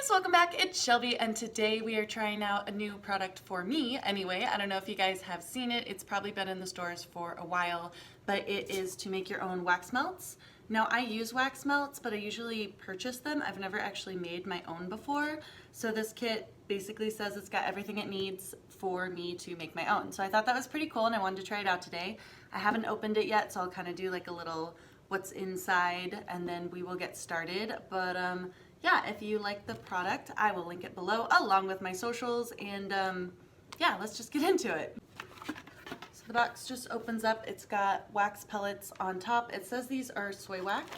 guys, welcome back. It's Shelby and today we are trying out a new product for me anyway. I don't know if you guys have seen it. It's probably been in the stores for a while, but it is to make your own wax melts. Now I use wax melts, but I usually purchase them. I've never actually made my own before. So this kit basically says it's got everything it needs for me to make my own. So I thought that was pretty cool and I wanted to try it out today. I haven't opened it yet, so I'll kind of do like a little what's inside and then we will get started. But yeah, if you like the product, I will link it below along with my socials, and yeah, let's just get into it. So the box just opens up. It's got wax pellets on top. It says these are soy wax.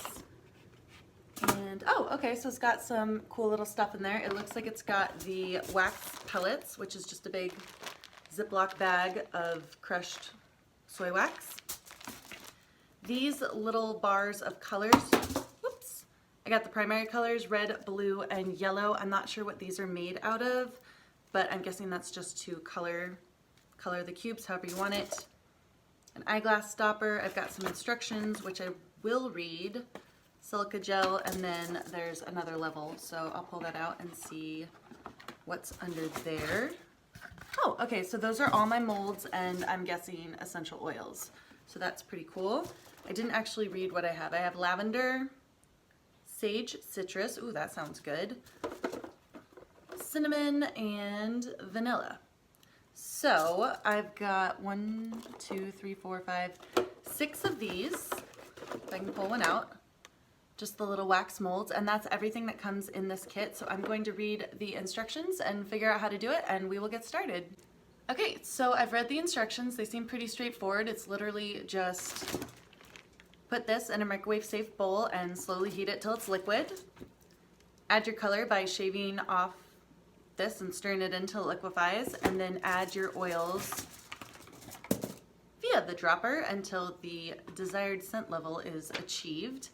And oh, okay, so it's got some cool little stuff in there. It looks like it's got the wax pellets, which is just a big Ziploc bag of crushed soy wax. These little bars of colors, whoops, I got the primary colors, red, blue, and yellow. I'm not sure what these are made out of, but I'm guessing that's just to color the cubes however you want it. An eyeglass stopper. I've got some instructions, which I will read. Silica gel, and then there's another level, so I'll pull that out and see what's under there. Oh, okay, so those are all my molds, and I'm guessing essential oils. So that's pretty cool. I didn't actually read what I have. I have lavender, sage citrus, ooh, that sounds good, cinnamon, and vanilla. So I've got 1, 2, 3, 4, 5, 6 of these, if I can pull one out, just the little wax molds, and that's everything that comes in this kit. So I'm going to read the instructions and figure out how to do it, and we will get started. Okay, so I've read the instructions. They seem pretty straightforward. It's literally just put this in a microwave safe bowl and slowly heat it till it's liquid. Add your color by shaving off this and stirring it until it liquefies, and then add your oils via the dropper until the desired scent level is achieved,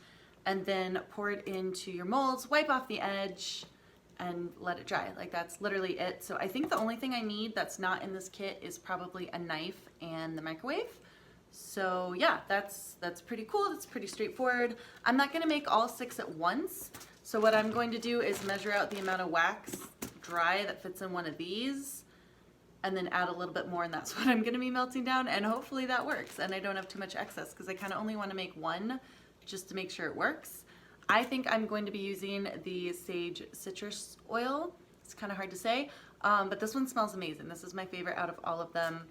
and then pour it into your molds, wipe off the edge, and let it dry. Like, that's literally it. So I think the only thing I need that's not in this kit is probably a knife and the microwave. So yeah, that's pretty cool. That's pretty straightforward. I'm not gonna make all 6 at once. So what I'm going to do is measure out the amount of wax dry that fits in one of these, and then add a little bit more, and that's what I'm gonna be melting down, and hopefully that works and I don't have too much excess, because I kind of only want to make one just to make sure it works. I think I'm going to be using the sage citrus oil. It's kind of hard to say, but this one smells amazing. This is my favorite out of all of them.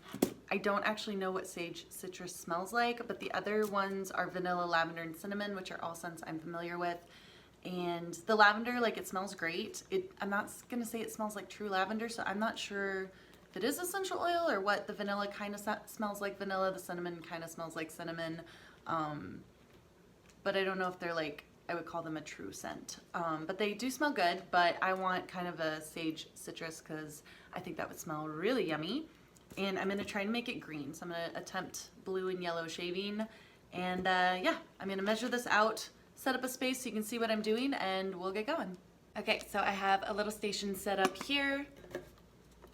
I don't actually know what sage citrus smells like, but the other ones are vanilla, lavender, and cinnamon, which are all scents I'm familiar with. And the lavender, like, it smells great. I'm not gonna say it smells like true lavender, so I'm not sure if it is essential oil or what. The vanilla kind of smells like vanilla. The cinnamon kind of smells like cinnamon. But I don't know if they're like, I would call them a true scent. But they do smell good, but I want kind of a sage citrus because I think that would smell really yummy. And I'm gonna try and make it green. So I'm gonna attempt blue and yellow shaving. And yeah, I'm gonna measure this out, set up a space so you can see what I'm doing, and we'll get going. Okay, so I have a little station set up here,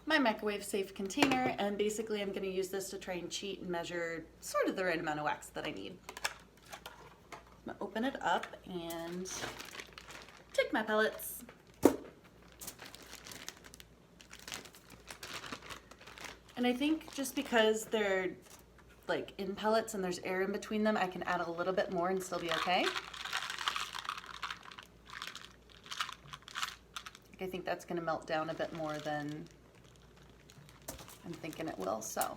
my microwave safe container, and basically I'm gonna use this to try and cheat and measure sort of the right amount of wax that I need. I'm gonna open it up and take my pellets. And I think just because they're like in pellets and there's air in between them, I can add a little bit more and still be okay. I think that's gonna melt down a bit more than I'm thinking it will, so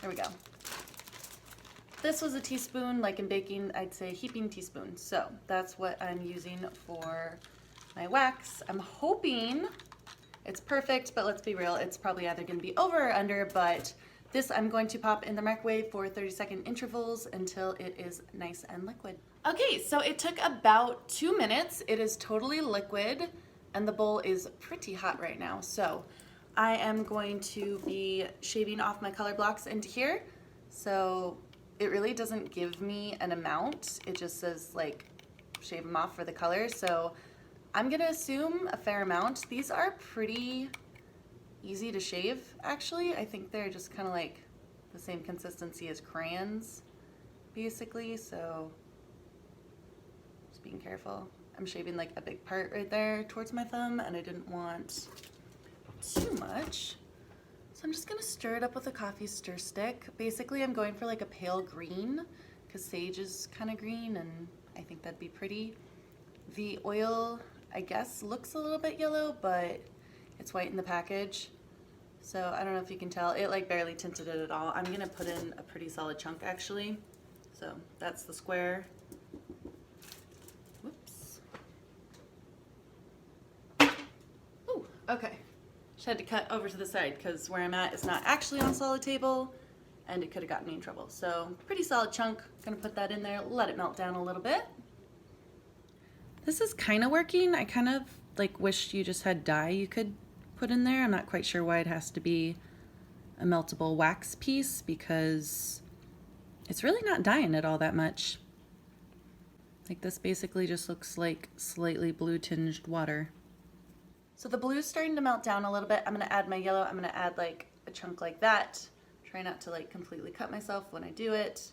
there we go. This was a teaspoon, like in baking, I'd say a heaping teaspoon. So that's what I'm using for my wax. I'm hoping it's perfect, but let's be real, it's probably either gonna be over or under, but this I'm going to pop in the microwave for 30-second intervals until it is nice and liquid. Okay, so it took about 2 minutes. It is totally liquid, and the bowl is pretty hot right now. So I am going to be shaving off my color blocks into here. So it really doesn't give me an amount. It just says like shave them off for the color. So I'm gonna assume a fair amount. These are pretty easy to shave, actually. I think they're just kind of like the same consistency as crayons, basically, so just being careful. I'm shaving like a big part right there towards my thumb, and I didn't want too much. So I'm just gonna stir it up with a coffee stir stick. Basically, I'm going for like a pale green because sage is kind of green and I think that'd be pretty. The oil, I guess, looks a little bit yellow, but it's white in the package. So I don't know if you can tell, it like barely tinted it at all. I'm gonna put in a pretty solid chunk actually. So that's the square. Whoops. Ooh, okay. Just had to cut over to the side because where I'm at is not actually on a solid table and it could have gotten me in trouble. So pretty solid chunk, gonna put that in there, let it melt down a little bit. This is kind of working. I kind of like wish you just had dye you could put in there. I'm not quite sure why it has to be a meltable wax piece because it's really not dyeing it all that much. Like this basically just looks like slightly blue tinged water. So the blue's starting to melt down a little bit. I'm gonna add my yellow. I'm gonna add like a chunk like that. Try not to like completely cut myself when I do it.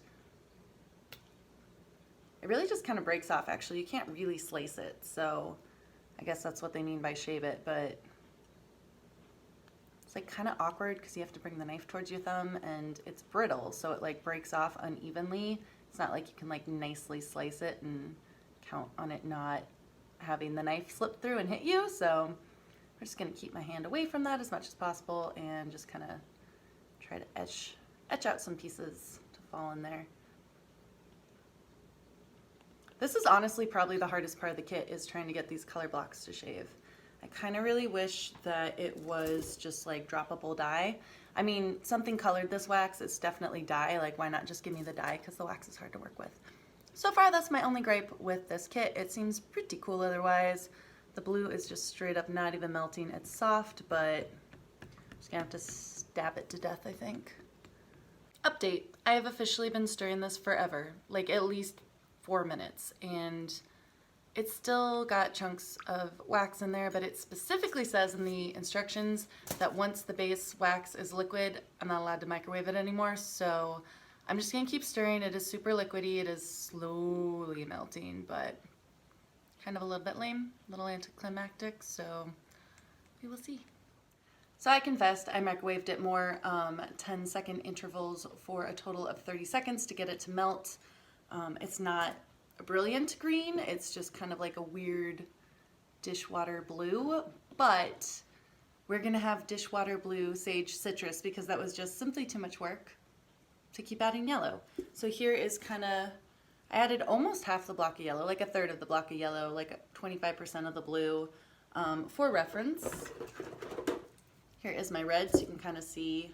It really just kind of breaks off actually. You can't really slice it. So I guess that's what they mean by shave it, but it's like kind of awkward because you have to bring the knife towards your thumb and it's brittle, so it like breaks off unevenly. It's not like you can like nicely slice it and count on it not having the knife slip through and hit you. So I'm just gonna keep my hand away from that as much as possible and just kind of try to etch out some pieces to fall in there. This is honestly probably the hardest part of the kit, is trying to get these color blocks to shave. I kind of really wish that it was just like droppable dye. I mean, something colored this wax, it's definitely dye. Like, why not just give me the dye? Because the wax is hard to work with. So far, that's my only gripe with this kit. It seems pretty cool otherwise. The blue is just straight up not even melting. It's soft, but I'm just gonna have to stab it to death, I think. Update, I have officially been stirring this forever, like at least 4 minutes, and it's still got chunks of wax in there, but it specifically says in the instructions that once the base wax is liquid, I'm not allowed to microwave it anymore, so I'm just gonna keep stirring. It is super liquidy, it is slowly melting, but kind of a little bit lame, a little anticlimactic, so we will see. So I confessed, I microwaved it more, 10-second intervals for a total of 30 seconds to get it to melt. It's not a brilliant green, it's just kind of like a weird dishwater blue, but we're gonna have dishwater blue sage citrus because that was just simply too much work to keep adding yellow. So here is kind of, I added almost half the block of yellow, like a third of the block of yellow, like 25% of the blue. For reference, here is my red, so you can kind of see,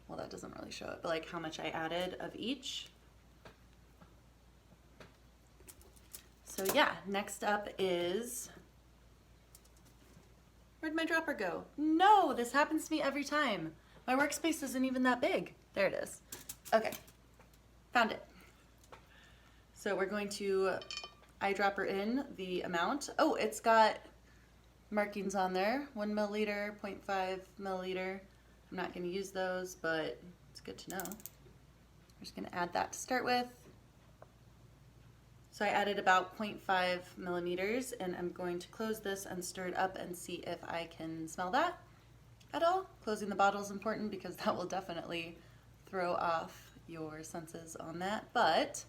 well, that doesn't really show it, but like how much I added of each. So yeah, next up is, where'd my dropper go? No, this happens to me every time. My workspace isn't even that big. There it is. Okay, found it. So we're going to eyedropper in the amount. Oh, it's got markings on there, 1 milliliter, 0.5 milliliter. I'm not gonna use those, but it's good to know. I'm just gonna add that to start with. So I added about 0.5 millimeters, and I'm going to close this and stir it up and see if I can smell that at all. Closing the bottle is important because that will definitely throw off your senses on that, but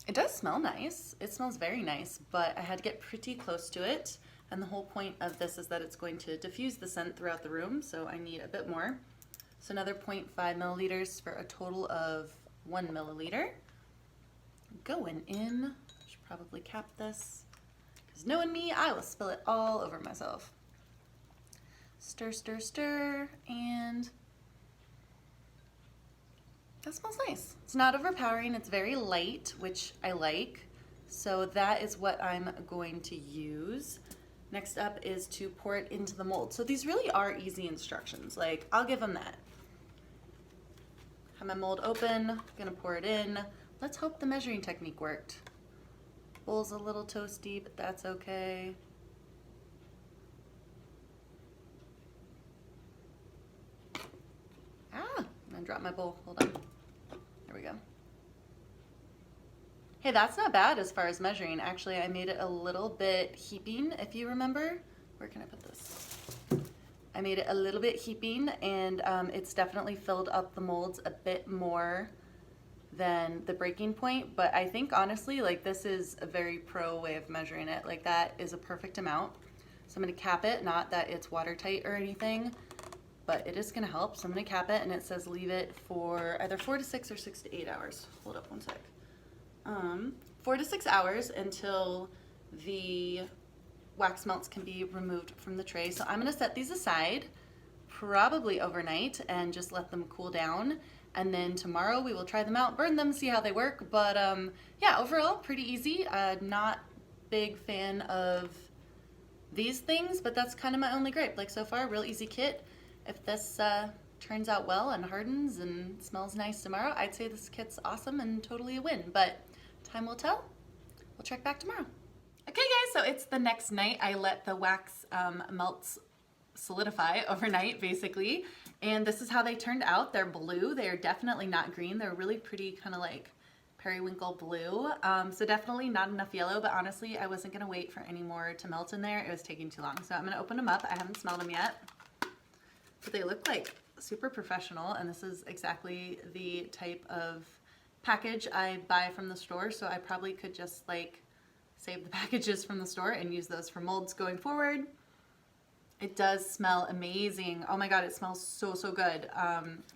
it does smell nice. It smells very nice, but I had to get pretty close to it, and the whole point of this is that it's going to diffuse the scent throughout the room, so I need a bit more. So another 0.5 milliliters for a total of 1 milliliter. Going in, should probably cap this, because knowing me, I will spill it all over myself. Stir, stir, stir, and that smells nice. It's not overpowering, it's very light, which I like. So that is what I'm going to use. Next up is to pour it into the mold. So these really are easy instructions, like I'll give them that. Have my mold open, gonna pour it in. Let's hope the measuring technique worked. Bowl's a little toasty, but that's okay. Ah, I'm gonna drop my bowl, hold on. There we go. Hey, that's not bad as far as measuring. Actually, I made it a little bit heaping, if you remember. Where can I put this? I made it a little bit heaping, and it's definitely filled up the molds a bit more than the breaking point, but I think honestly, like, this is a very pro way of measuring it. Like, that is a perfect amount. So I'm gonna cap it, not that it's watertight or anything, but it is gonna help. So I'm gonna cap it, and it says leave it for either 4 to 6 or 6 to 8 hours. Hold up one sec. 4 to 6 hours until the wax melts can be removed from the tray. So I'm gonna set these aside, probably overnight, and just let them cool down. And then tomorrow we will try them out, burn them, see how they work. But yeah, overall pretty easy. Not big fan of these things, but that's kind of my only gripe. Like, so far, real easy kit. If this turns out well and hardens and smells nice tomorrow, I'd say this kit's awesome and totally a win. But time will tell. We'll check back tomorrow. Okay guys, so it's the next night. I let the wax melts solidify overnight, basically. And this is how they turned out. They're blue. They are definitely not green. They're really pretty, kind of like periwinkle blue. So definitely not enough yellow, but honestly, I wasn't gonna wait for any more to melt in there. It was taking too long. So I'm gonna open them up. I haven't smelled them yet, but they look like super professional. And this is exactly the type of package I buy from the store. So I probably could just like save the packages from the store and use those for molds going forward. It does smell amazing. Oh my God, it smells so, so good.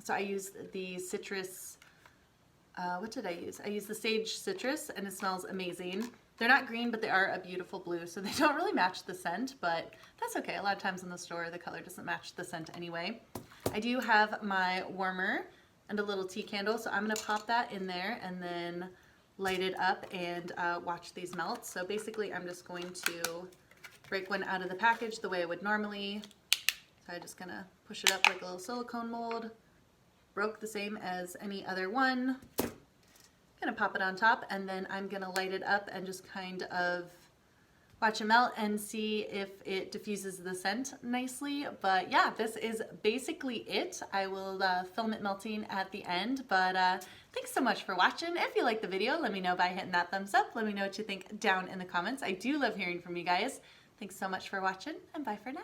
So I used the citrus, what did I use? I used the sage citrus, and it smells amazing. They're not green, but they are a beautiful blue, so they don't really match the scent, but that's okay. A lot of times in the store, the color doesn't match the scent anyway. I do have my warmer and a little tea candle, so I'm gonna pop that in there and then light it up and watch these melt. So basically, I'm just going to break one out of the package the way I would normally. So I'm just gonna push it up like a little silicone mold. Broke the same as any other one. Gonna pop it on top, and then I'm gonna light it up and just kind of watch it melt and see if it diffuses the scent nicely. But yeah, this is basically it. I will film it melting at the end, but thanks so much for watching. If you liked the video, let me know by hitting that thumbs up. Let me know what you think down in the comments. I do love hearing from you guys. Thanks so much for watching, and bye for now.